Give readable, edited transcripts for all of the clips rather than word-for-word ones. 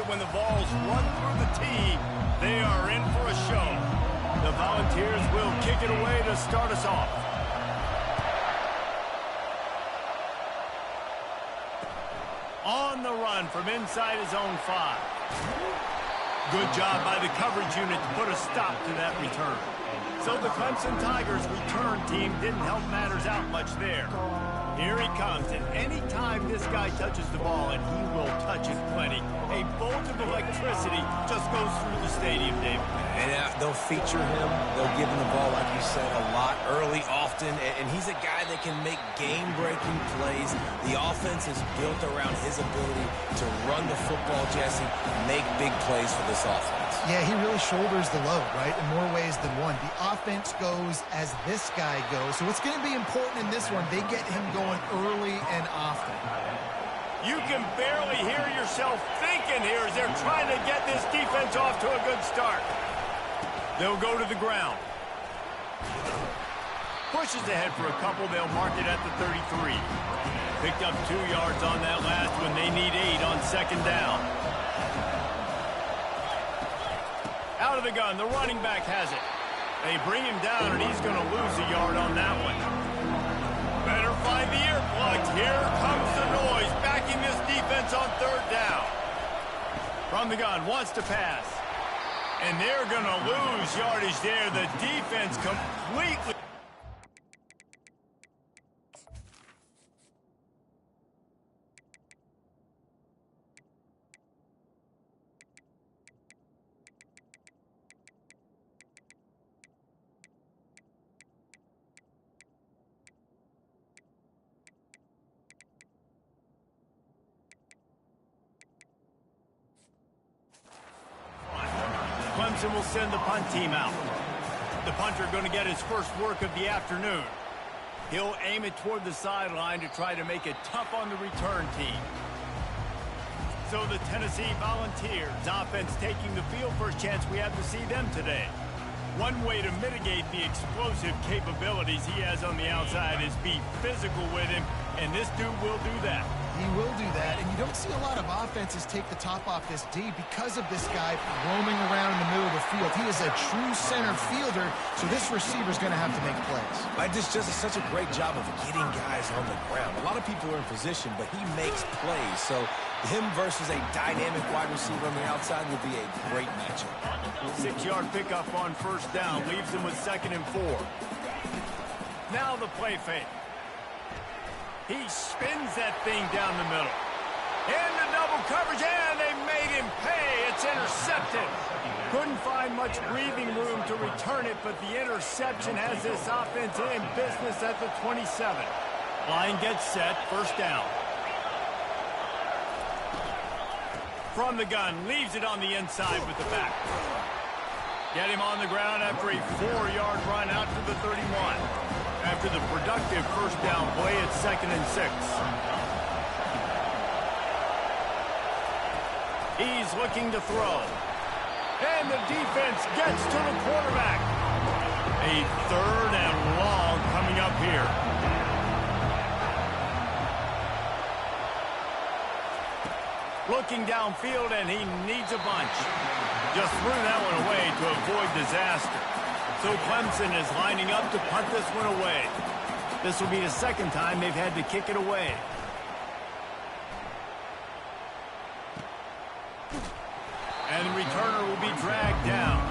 when the ball's run through the tee, they are in for a show. The Volunteers will kick it away to start us off. On the run from inside his own 5. Good job by the coverage unit to put a stop to that return. So the Clemson Tigers return team didn't help matters out much there. Here he comes, and anytime this guy touches the ball, and he will touch it plenty, a bolt of electricity just goes through the stadium, Dave. And they'll feature him. They'll give him the ball, like you said, a lot, early, often. And he's a guy that can make game-breaking plays. The offense is built around his ability to run the football, Jesse, make big plays for this offense. Yeah, he really shoulders the load, right, in more ways than one. The offense goes as this guy goes. So it's going to be important in this one. They get him going early and often. You can barely hear yourself thinking here as they're trying to get this defense off to a good start. They'll go to the ground. Pushes ahead for a couple. They'll mark it at the 33. Picked up 2 yards on that last one. They need 8 on second down. Out of the gun. The running back has it. They bring him down, and he's going to lose a yard on that one. Better find the earplugs. Here comes the noise, backing this defense on third down. From the gun, wants to pass. And they're going to lose yardage there. The defense completely... Clemson will send the punt team out. The punter going to get his first work of the afternoon. He'll aim it toward the sideline to try to make it tough on the return team. So the Tennessee Volunteers offense taking the field. First chance we have to see them today. One way to mitigate the explosive capabilities he has on the outside is be physical with him, and this dude will do that. He will do that, and you don't see a lot of offenses take the top off this D because of this guy roaming around in the middle of the field. He is a true center fielder, so this receiver's going to have to make plays. This just is such a great job of getting guys on the ground. A lot of people are in position, but he makes plays, so him versus a dynamic wide receiver on the outside will be a great matchup. 6-yard pickup on first down leaves him with 2nd and 4. Now the play fake. He spins that thing down the middle. Into double coverage, and they made him pay. It's intercepted. Couldn't find much breathing room to return it, but the interception has this offense in business at the 27. Line gets set, first down. From the gun, leaves it on the inside with the back. Get him on the ground after a 4-yard run out to the 31. After the productive first down play, it's 2nd and 6. He's looking to throw. And the defense gets to the quarterback. A 3rd and long coming up here. Looking downfield, and he needs a bunch. Just threw that one away to avoid disaster. So Clemson is lining up to punt this one away. This will be the 2nd time they've had to kick it away. And the returner will be dragged down.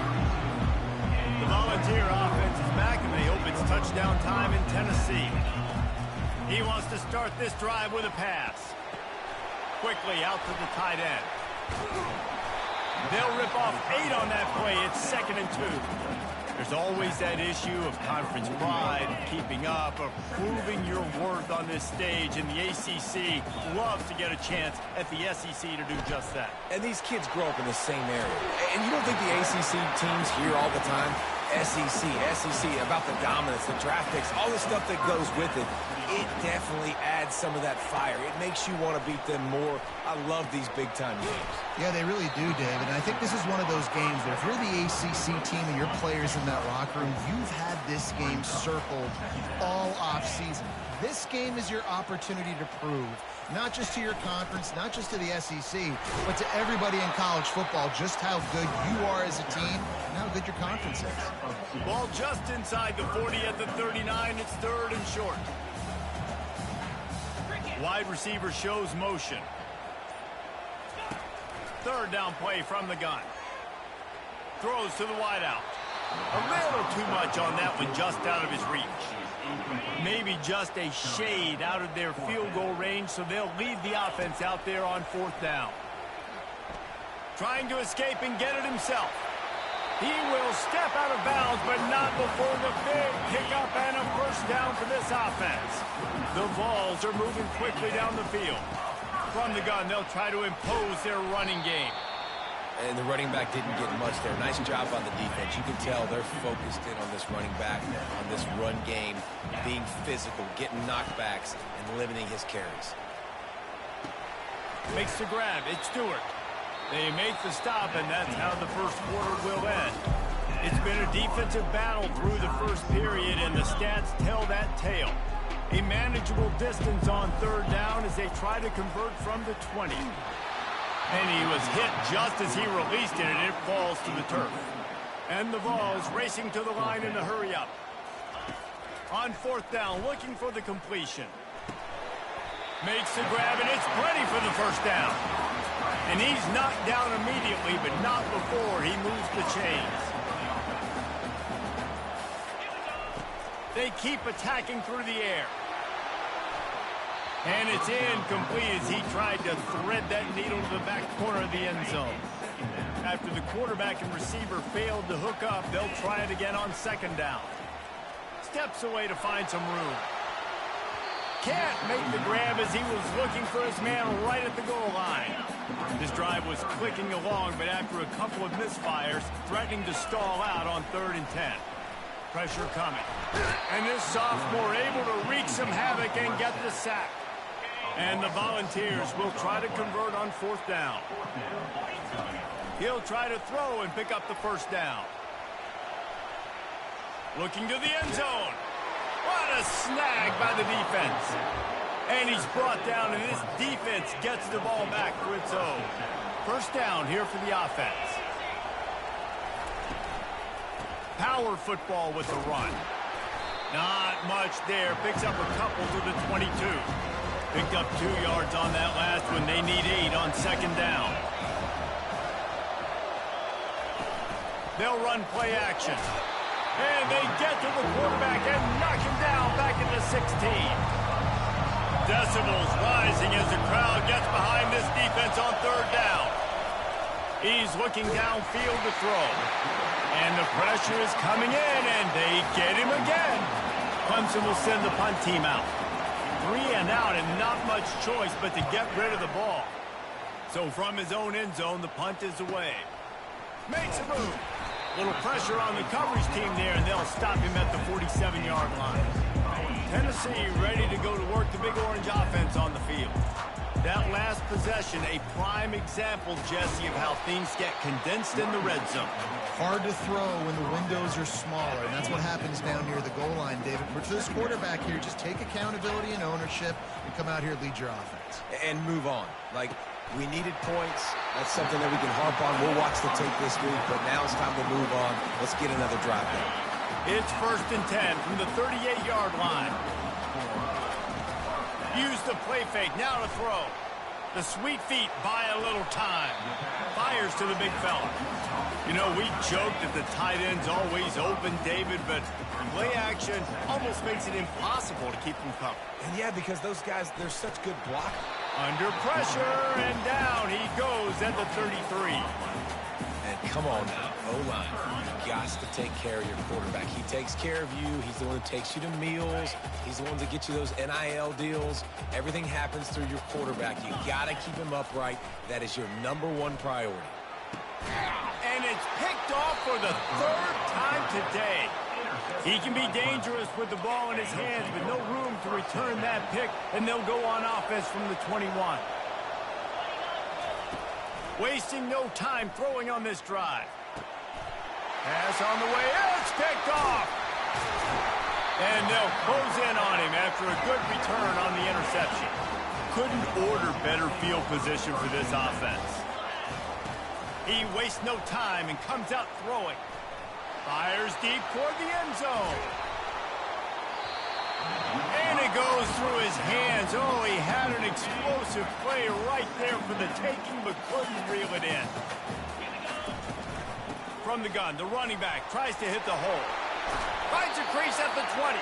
The Volunteer offense is back, and they hope it's touchdown time in Tennessee. He wants to start this drive with a pass. Quickly out to the tight end. They'll rip off 8 on that play. It's 2nd and 2. There's always that issue of conference pride, keeping up, of proving your worth on this stage, and the ACC loves to get a chance at the SEC to do just that. And these kids grow up in the same area. And you don't think the ACC teams hear all the time, SEC, about the dominance, the draft picks, all the stuff that goes with it. it definitely adds some of that fire. It makes you want to beat them more. I love these big-time games. Yeah, they really do, David. And I think this is one of those games where if you're the ACC team and your players in that locker room, you've had this game circled all offseason. This game is your opportunity to prove, not just to your conference, not just to the SEC, but to everybody in college football, just how good you are as a team and how good your conference is. Ball just inside the 40 at the 39. It's third and short. Wide receiver shows motion. Third down play from the gun. Throws to the wideout. A little too much on that one, just out of his reach. Maybe just a shade out of their field goal range, so they'll lead the offense out there on fourth down. Trying to escape and get it himself. He will step out of bounds, but not before the big pickup and a first down for this offense. The Vols are moving quickly down the field. From the gun, they'll try to impose their running game. And the running back didn't get much there. Nice job on the defense. You can tell they're focused in on this running back, on this run game, being physical, getting knockbacks, and limiting his carries. Makes the grab. It's Stewart. They make the stop, and that's how the first quarter will end. It's been a defensive battle through the first period, and the stats tell that tale. A manageable distance on third down as they try to convert from the 20. And he was hit just as he released it, and it falls to the turf. And the Vols racing to the line in a hurry-up. On fourth down, looking for the completion. Makes the grab, and it's plenty for the first down. And he's knocked down immediately, but not before he moves the chains. They keep attacking through the air. And it's incomplete as he tried to thread that needle to the back corner of the end zone. After the quarterback and receiver failed to hook up, they'll try it again on second down. Steps away to find some room. Can't make the grab as he was looking for his man right at the goal line. This drive was clicking along, but after a couple of misfires, threatening to stall out on 3rd and 10. Pressure coming. And this sophomore able to wreak some havoc and get the sack. And the Volunteers will try to convert on fourth down. He'll try to throw and pick up the first down. Looking to the end zone. What a snag by the defense. And he's brought down, and this defense gets the ball back for its own. First down here for the offense. Power football with the run. Not much there. Picks up a couple to the 22. Picked up 2 yards on that last one. They need 8 on second down. They'll run play action. And they get to the quarterback and knock him down back at the 16. Decibels rising as the crowd gets behind this defense on third down. He's looking downfield to throw. And the pressure is coming in, and they get him again. Clemson will send the punt team out. 3 and out, and not much choice but to get rid of the ball. So from his own end zone, the punt is away. Makes a move. Little pressure on the coverage team there, and they'll stop him at the 47-yard line. Tennessee ready to go to work the Big Orange offense on the field. That last possession, a prime example, Jesse, of how things get condensed in the red zone. Hard to throw when the windows are smaller, and that's what happens down near the goal line, David. For this quarterback here, just take accountability and ownership and come out here and lead your offense. And move on. Like, we needed points. That's something that we can harp on. We'll watch the tape this week, but now it's time to move on. Let's get another drive going. It's 1st and 10 from the 38-yard line. Use the play fake. Now to throw. The sweet feet buy a little time. Fires to the big fella. You know, we joked that the tight end's always open, David, but play action almost makes it impossible to keep them covered. And yeah, because those guys, they're such good blockers. Under pressure, and down he goes at the 33. And come on now, O-line, you got to take care of your quarterback. He takes care of you. He's the one that takes you to meals. He's the one that gets you those NIL deals. Everything happens through your quarterback. You got to keep him upright. That is your #1 priority. And it's picked off for the 3rd time today. He can be dangerous with the ball in his hands, but no room to return that pick, and they'll go on offense from the 21. Wasting no time throwing on this drive. Pass on the way. It's picked off. And they'll close in on him after a good return on the interception. Couldn't order better field position for this offense. He wastes no time and comes out throwing. Fires deep toward the end zone. And it goes through his hands. Oh, he had an explosive play right there for the taking, but couldn't reel it in. From the gun, the running back tries to hit the hole. Finds a crease at the 20.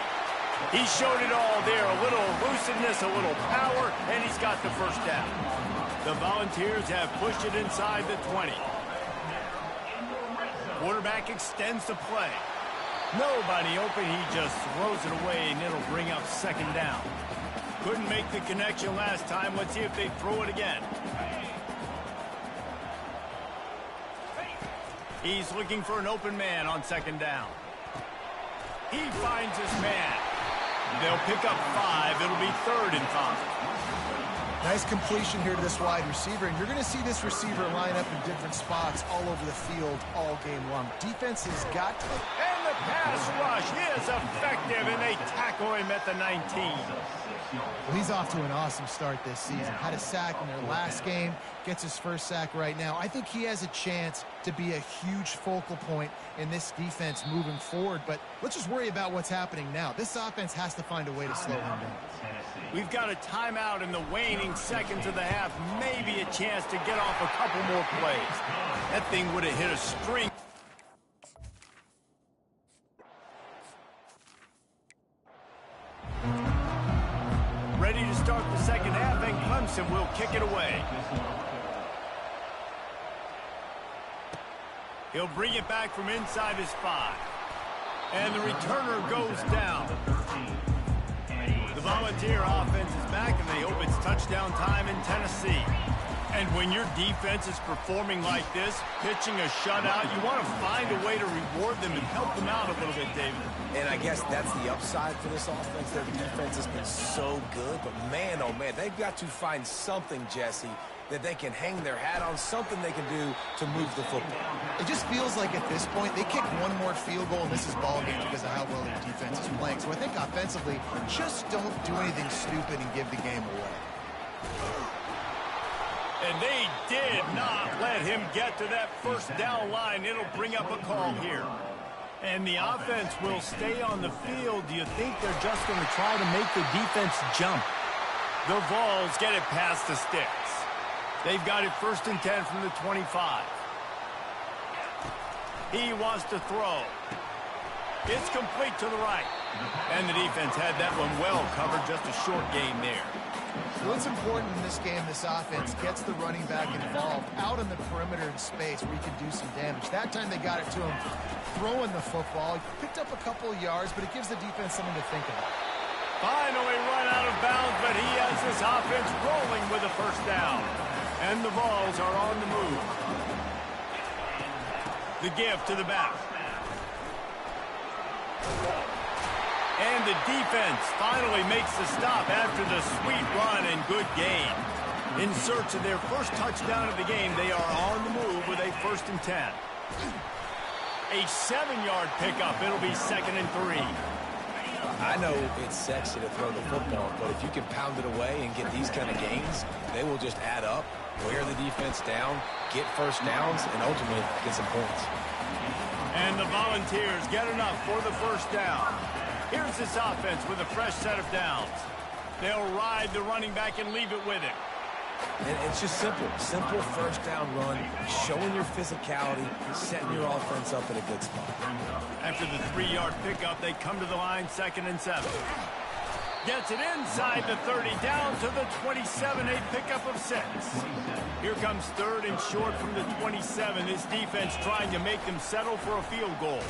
He showed it all there. A little elusiveness, a little power, and he's got the first down. The Volunteers have pushed it inside the 20. Quarterback extends the play. Nobody open. He just throws it away, and it'll bring up second down. Couldn't make the connection last time. Let's see if they throw it again. He's looking for an open man on second down. He finds his man. They'll pick up 5. It'll be 3rd and 5. Nice completion here to this wide receiver, and you're going to see this receiver line up in different spots all over the field all game long. Defense has got to... And the pass rush is effective, and they tackle him at the 19. Well, he's off to an awesome start this season. Had a sack in their last game, gets his first sack right now. I think he has a chance to be a huge focal point in this defense moving forward, but let's just worry about what's happening now. This offense has to find a way to slow him down. We've got a timeout in the waning seconds of the half. Maybe a chance to get off a couple more plays. That thing would have hit a string. Ready to start the second half, and Clemson will kick it away. He'll bring it back from inside his 5. And the returner goes down. The Volunteer offense is back, and they hope it's touchdown time in Tennessee. And when your defense is performing like this, pitching a shutout, you want to find a way to reward them and help them out a little bit, David. And I guess that's the upside for this offense. Their defense has been so good, but man, oh man, they've got to find something, Jesse, that they can hang their hat on, something they can do to move the football. It just feels like at this point, they kick one more field goal and this is ball game because of how well their defense is playing. So I think offensively, just don't do anything stupid and give the game away. And they did not let him get to that first down line. It'll bring up a call here. And the offense will stay on the field. Do you think they're just going to try to make the defense jump? The Vols get it past the sticks. They've got it 1st and 10 from the 25. He wants to throw. It's complete to the right. And the defense had that one well covered, just a short game there. So what's important in this game, this offense gets the running back involved out on the perimeter in space where he can do some damage. That time they got it to him throwing the football. He picked up a couple of yards, but it gives the defense something to think about. Finally run out of bounds, but he has his offense rolling with a first down. And the Vols are on the move. The give to the back. And the defense finally makes the stop after the sweet run and good gain. In search of their first touchdown of the game, they are on the move with a 1st and 10. A 7-yard pickup. It'll be 2nd and 3. I know it's sexy to throw the football, but if you can pound it away and get these kind of gains, they will just add up, wear the defense down, get first downs, and ultimately get some points. And the Volunteers get enough for the first down. Here's this offense with a fresh set of downs. They'll ride the running back and leave it with him. And it's just simple. Simple first down run, showing your physicality, setting your offense up in a good spot. After the 3-yard pickup, they come to the line 2nd and 7. Gets it inside the 30, down to the 27, a pickup of 6. Here comes 3rd and short from the 27. This defense trying to make them settle for a field goal.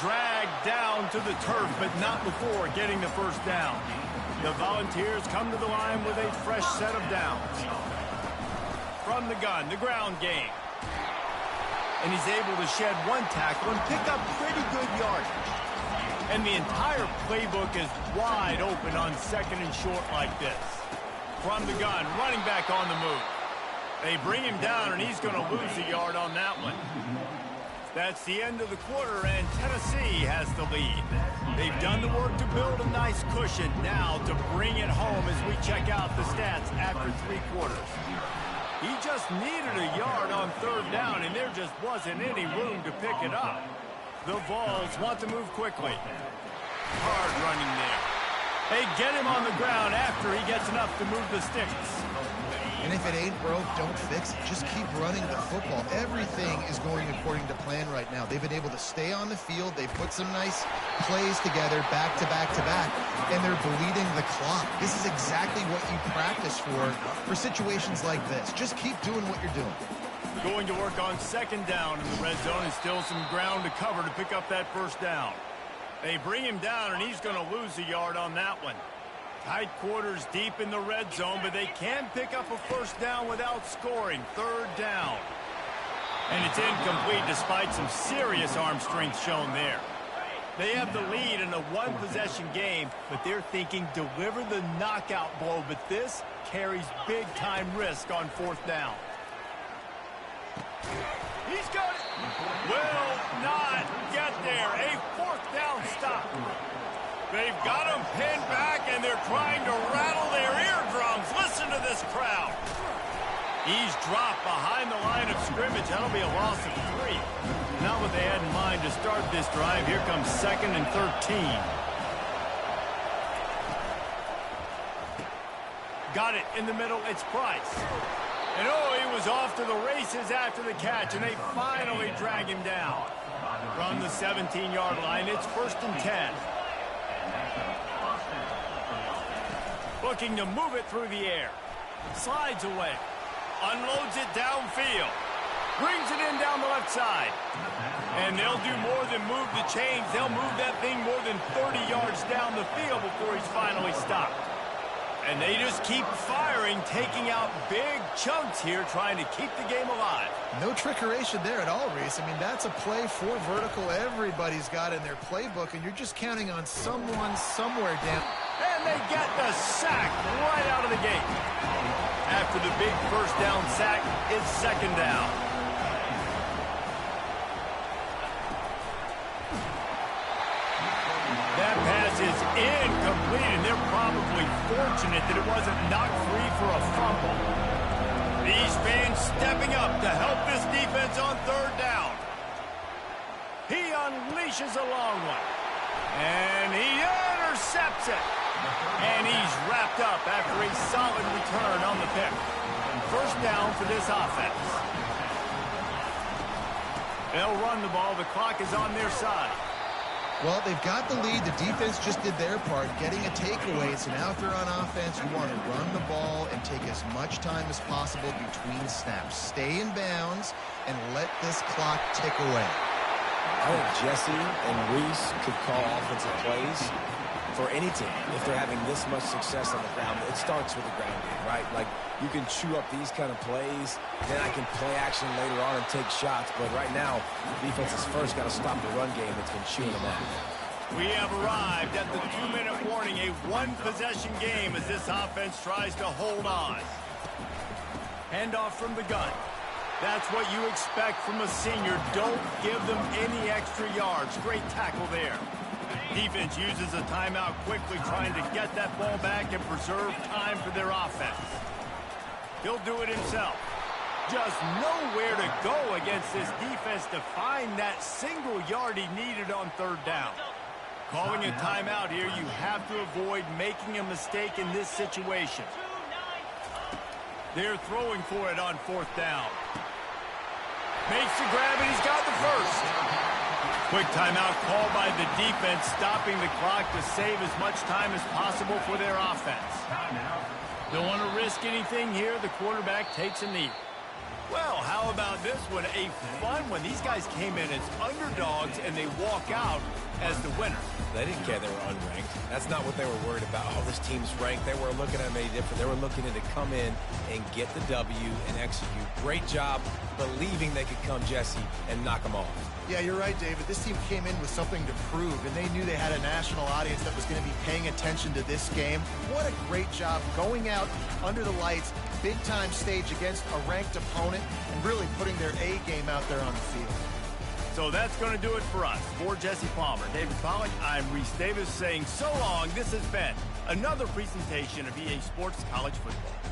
Dragged down to the turf, but not before getting the first down. The Volunteers come to the line with a fresh set of downs. From the gun, the ground game. And he's able to shed one tackle and pick up pretty good yardage. And the entire playbook is wide open on 2nd and short like this. From the gun, running back on the move. They bring him down, and he's going to lose a yard on that one. That's the end of the quarter, and Tennessee has the lead. They've done the work to build a nice cushion. Now to bring it home as we check out the stats after 3 quarters. He just needed a yard on 3rd down, and there just wasn't any room to pick it up. The Vols want to move quickly. Hard running there. They get him on the ground after he gets enough to move the sticks. And if it ain't broke, don't fix it. Just keep running the football. Everything is going according to plan right now. They've been able to stay on the field. They've put some nice plays together back to back to back, and they're bleeding the clock. This is exactly what you practice for situations like this. Just keep doing what you're doing. Going to work on 2nd down in the red zone, and still some ground to cover to pick up that 1st down. They bring him down, and he's going to lose a yard on that one. Tight quarters deep in the red zone, but they can pick up a 1st down without scoring. 3rd down. And it's incomplete despite some serious arm strength shown there. They have the lead in a 1-possession game, but they're thinking deliver the knockout blow, but this carries big-time risk on 4th down. He's got it. Will not get there. A 4th down stop. They've got him pinned back, and they're trying to rattle their eardrums. Listen to this crowd. He's dropped behind the line of scrimmage. That'll be a loss of 3. Not what they had in mind to start this drive. Here comes 2nd and 13. Got it in the middle. It's Price. And he was off to the races after the catch, and they finally drag him down. From the 17-yard line, it's 1st and 10. Looking to move it through the air. Slides away. Unloads it downfield. Brings it in down the left side. And they'll do more than move the chains. They'll move that thing more than 30 yards down the field before he's finally stopped. And they just keep firing, taking out big chunks here, trying to keep the game alive. No trickeration there at all, Reese. I mean, that's a play for vertical everybody's got in their playbook, and you're just counting on someone somewhere down. And they get the sack right out of the gate. After the big 1st down sack, it's 2nd down. That pass is incomplete, and they're probably fortunate that it wasn't knocked free for a fumble. These fans stepping up to help this defense on 3rd down. He unleashes a long one. And he intercepts it. And he's wrapped up after a solid return on the pick. 1st down for this offense. They'll run the ball. The clock is on their side. Well, they've got the lead. The defense just did their part, getting a takeaway. So now if they're on offense, you want to run the ball and take as much time as possible between snaps. Stay in bounds and let this clock tick away. I think Jesse and Reese could call offensive plays for any team if they're having this much success on the ground. It starts with the ground game, right? Like, you can chew up these kind of plays, then I can play action later on and take shots. But right now, defense has first got to stop the run game that's been chewing them up. We have arrived at the 2-minute warning, a 1-possession game as this offense tries to hold on. Handoff from the gun. That's what you expect from a senior. Don't give them any extra yards. Great tackle there. Defense uses a timeout quickly, trying to get that ball back and preserve time for their offense. He'll do it himself. Just nowhere to go against this defense to find that single yard he needed on 3rd down. Calling a timeout here, you have to avoid making a mistake in this situation. They're throwing for it on 4th down. Makes the grab, and he's got the 1st. Quick timeout called by the defense, stopping the clock to save as much time as possible for their offense. Don't want to risk anything here. The quarterback takes a knee. Well, how about this one? A fun one. These guys came in as underdogs, and they walk out as the winner. They didn't care they were unranked. That's not what they were worried about. Oh, this team's ranked. They were looking at them any different. They were looking to come in and get the W and execute. Great job believing they could come, Jesse, and knock them off. Yeah, you're right, David. This team came in with something to prove, and they knew they had a national audience that was going to be paying attention to this game. What a great job going out under the lights, big-time stage against a ranked opponent, and really putting their A game out there on the field. So that's going to do it for us. For Jesse Palmer, David Pollack, I'm Reese Davis saying so long. This has been another presentation of EA Sports College Football.